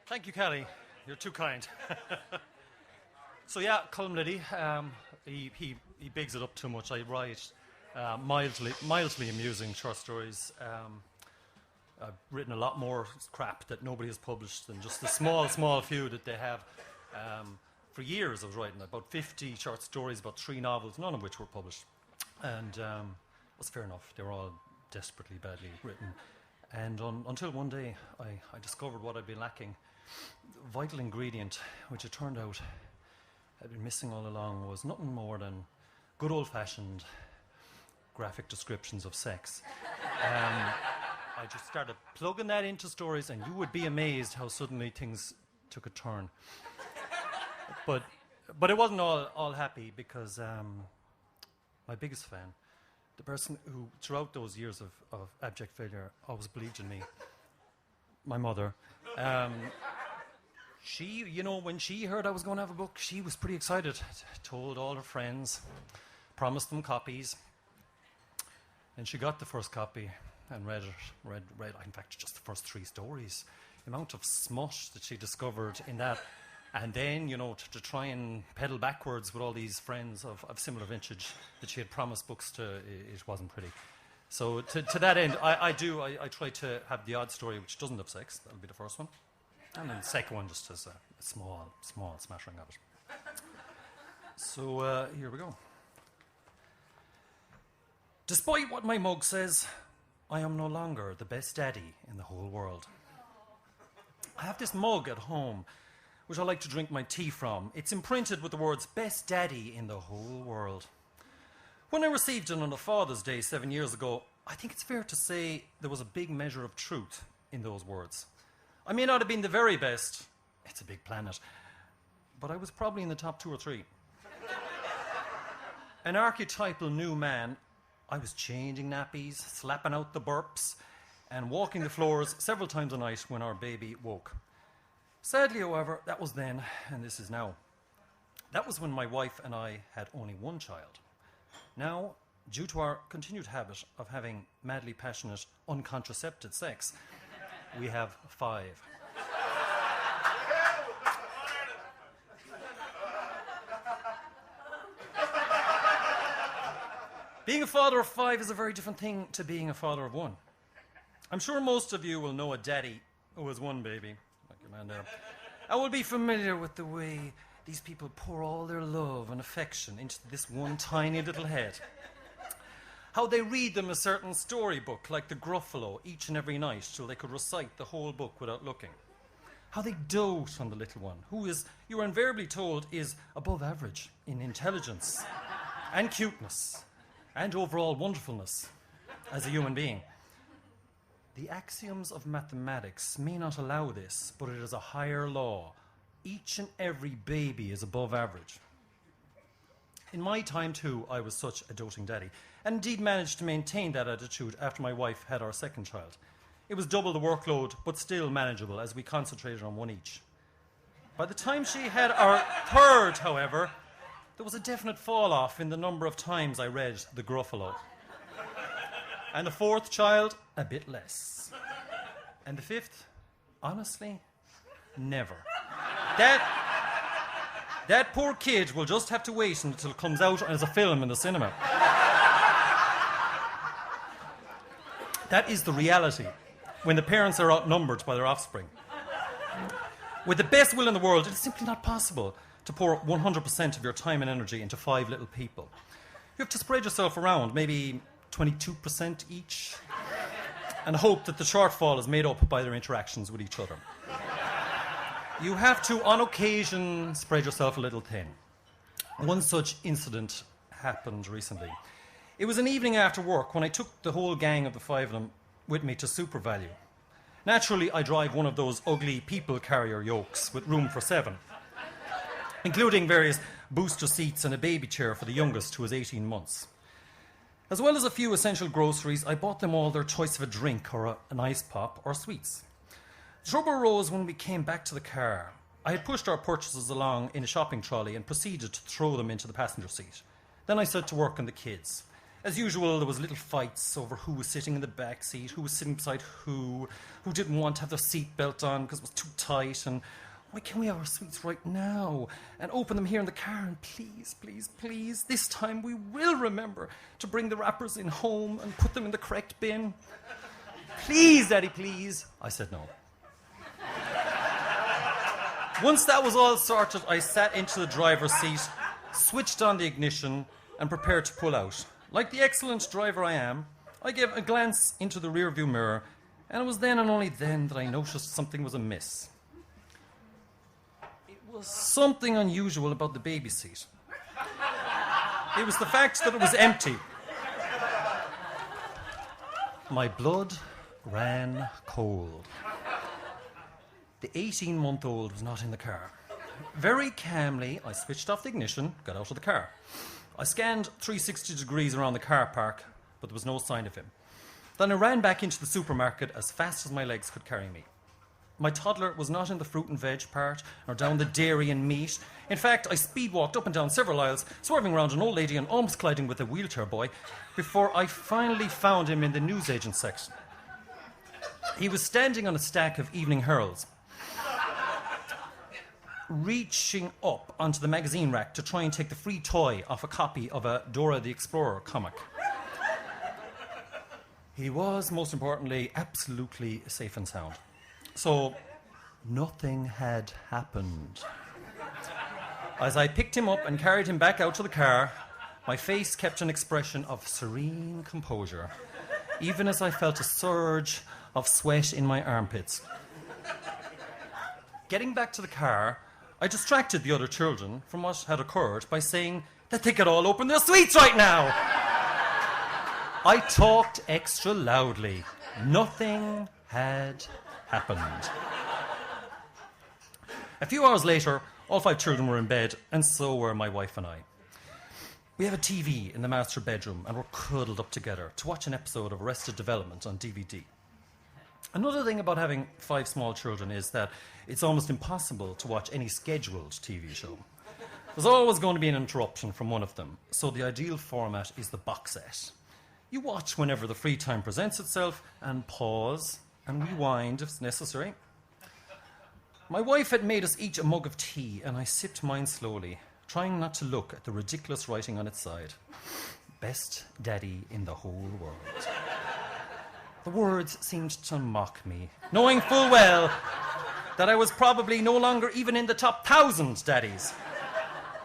Thank you, Kelly. You're too kind. So yeah, Colm Liddy, he bigs it up too much. I write mildly amusing short stories. I've written a lot more crap that nobody has published than just the small few that they have. For years I was writing about 50 short stories, about 3 novels, none of which were published. And that's fair enough. They were all desperately badly written. And until one day I discovered what I'd been lacking. The vital ingredient, which it turned out had been missing all along, was nothing more than good old-fashioned graphic descriptions of sex. I just started plugging that into stories, and you would be amazed how suddenly things took a turn. But it wasn't all happy, because my biggest fan, the person who throughout those years of abject failure always believed in me, my mother, she, when she heard I was going to have a book, she was pretty excited. Told all her friends, promised them copies, and she got the first copy and read, in fact, just the first 3 stories. The amount of smut that she discovered in that. And then, to try and pedal backwards with all these friends of similar vintage that she had promised books to, it wasn't pretty. So to that end, I try to have the odd story which doesn't have sex. That'll be the first one. And then the second one just has a small smattering of it. So here we go. Despite what my mug says, I am no longer the best daddy in the whole world. I have this mug at home which I like to drink my tea from. It's imprinted with the words, best daddy in the whole world. When I received it on a Father's Day 7 years ago, I think it's fair to say there was a big measure of truth in those words. I may not have been the very best, it's a big planet, but I was probably in the top 2 or 3. An archetypal new man, I was changing nappies, slapping out the burps, and walking the floors several times a night when our baby woke. Sadly, however, that was then, and this is now. That was when my wife and I had only 1 child. Now, due to our continued habit of having madly passionate, uncontracepted sex, we have 5. Being a father of 5 is a very different thing to being a father of 1. I'm sure most of you will know a daddy who has 1 baby. I will be familiar with the way these people pour all their love and affection into this one tiny little head. How they read them a certain storybook like the Gruffalo each and every night till they could recite the whole book without looking. How they dote on the little one, who is, you are invariably told, is above average in intelligence and cuteness and overall wonderfulness as a human being. The axioms of mathematics may not allow this, but it is a higher law. Each and every baby is above average. In my time, too, I was such a doting daddy, and indeed managed to maintain that attitude after my wife had our second child. It was double the workload, but still manageable, as we concentrated on 1 each. By the time she had our third, however, there was a definite fall-off in the number of times I read the Gruffalo. And the 4th child, a bit less. And the 5th, honestly, never. That poor kid will just have to wait until it comes out as a film in the cinema. That is the reality when the parents are outnumbered by their offspring. With the best will in the world, it is simply not possible to pour 100% of your time and energy into 5 little people. You have to spread yourself around, maybe 22% each, and hope that the shortfall is made up by their interactions with each other. You have to, on occasion, spread yourself a little thin. One such incident happened recently. It was an evening after work when I took the whole gang of the 5 of them with me to Super Value. Naturally, I drive one of those ugly people carrier yokes with room for 7, including various booster seats and a baby chair for the youngest, who was 18 months. As well as a few essential groceries, I bought them all their choice of a drink or an ice pop or sweets. Trouble arose when we came back to the car. I had pushed our purchases along in a shopping trolley and proceeded to throw them into the passenger seat. Then I set to work on the kids. As usual, there was little fights over who was sitting in the back seat, who was sitting beside who didn't want to have their seatbelt on because it was too tight, and why can't we have our sweets right now and open them here in the car, and please, please, please, this time we will remember to bring the wrappers in home and put them in the correct bin. Please, Daddy, please. I said no. Once that was all sorted, I sat into the driver's seat, switched on the ignition, and prepared to pull out. Like the excellent driver I am, I gave a glance into the rearview mirror, and it was then and only then that I noticed something was amiss. It was something unusual about the baby seat. It was the fact that it was empty. My blood ran cold. The 18-month-old was not in the car. Very calmly, I switched off the ignition, got out of the car. I scanned 360 degrees around the car park, but there was no sign of him. Then I ran back into the supermarket as fast as my legs could carry me. My toddler was not in the fruit and veg part, or down the dairy and meat. In fact, I speed walked up and down several aisles, swerving around an old lady and almost colliding with a wheelchair boy, before I finally found him in the newsagent section. He was standing on a stack of Evening Heralds, reaching up onto the magazine rack to try and take the free toy off a copy of a Dora the Explorer comic. He was, most importantly, absolutely safe and sound. So, nothing had happened. As I picked him up and carried him back out to the car, my face kept an expression of serene composure, even as I felt a surge of sweat in my armpits. Getting back to the car, I distracted the other children from what had occurred by saying that they could all open their sweets right now. I talked extra loudly. Nothing had happened. A few hours later, all 5 children were in bed, and so were my wife and I. We have a TV in the master bedroom, and we're cuddled up together to watch an episode of Arrested Development on DVD. Another thing about having 5 small children is that it's almost impossible to watch any scheduled TV show. There's always going to be an interruption from one of them, so the ideal format is the box set. You watch whenever the free time presents itself, and pause and rewind if necessary. My wife had made us each a mug of tea, and I sipped mine slowly, trying not to look at the ridiculous writing on its side. Best daddy in the whole world. The words seemed to mock me, knowing full well that I was probably no longer even in the top 1,000 daddies.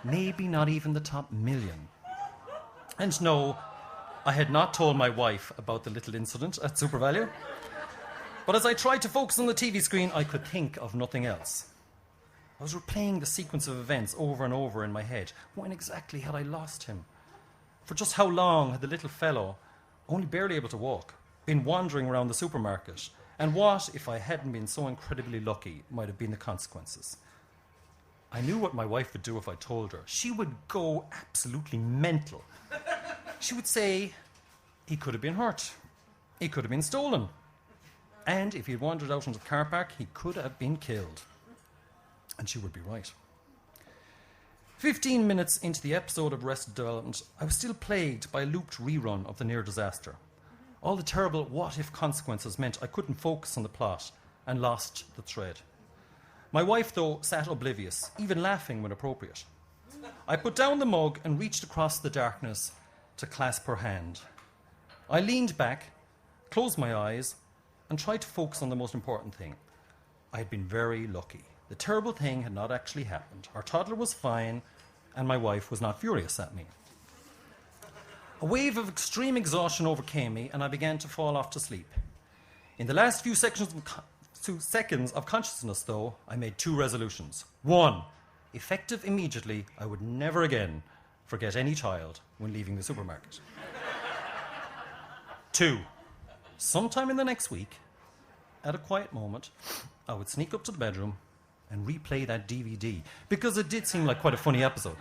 Maybe not even the top 1,000,000. And no, I had not told my wife about the little incident at SuperValu. But as I tried to focus on the TV screen, I could think of nothing else. I was replaying the sequence of events over and over in my head. When exactly had I lost him? For just how long had the little fellow, only barely able to walk, been wandering around the supermarket? And what, if I hadn't been so incredibly lucky, might have been the consequences? I knew what my wife would do if I told her. She would go absolutely mental. She would say, he could have been hurt. He could have been stolen. And if he had wandered out into the car park, he could have been killed. And she would be right. 15 minutes into the episode of Arrested Development, I was still plagued by a looped rerun of the near disaster. All the terrible what-if consequences meant I couldn't focus on the plot and lost the thread. My wife, though, sat oblivious, even laughing when appropriate. I put down the mug and reached across the darkness to clasp her hand. I leaned back, closed my eyes, and tried to focus on the most important thing. I had been very lucky. The terrible thing had not actually happened. Our toddler was fine, and my wife was not furious at me. A wave of extreme exhaustion overcame me, and I began to fall off to sleep. In the last few seconds of consciousness, though, I made 2 resolutions. 1, effective immediately, I would never again forget any child when leaving the supermarket. 2, sometime in the next week, at a quiet moment, I would sneak up to the bedroom and replay that DVD, because it did seem like quite a funny episode.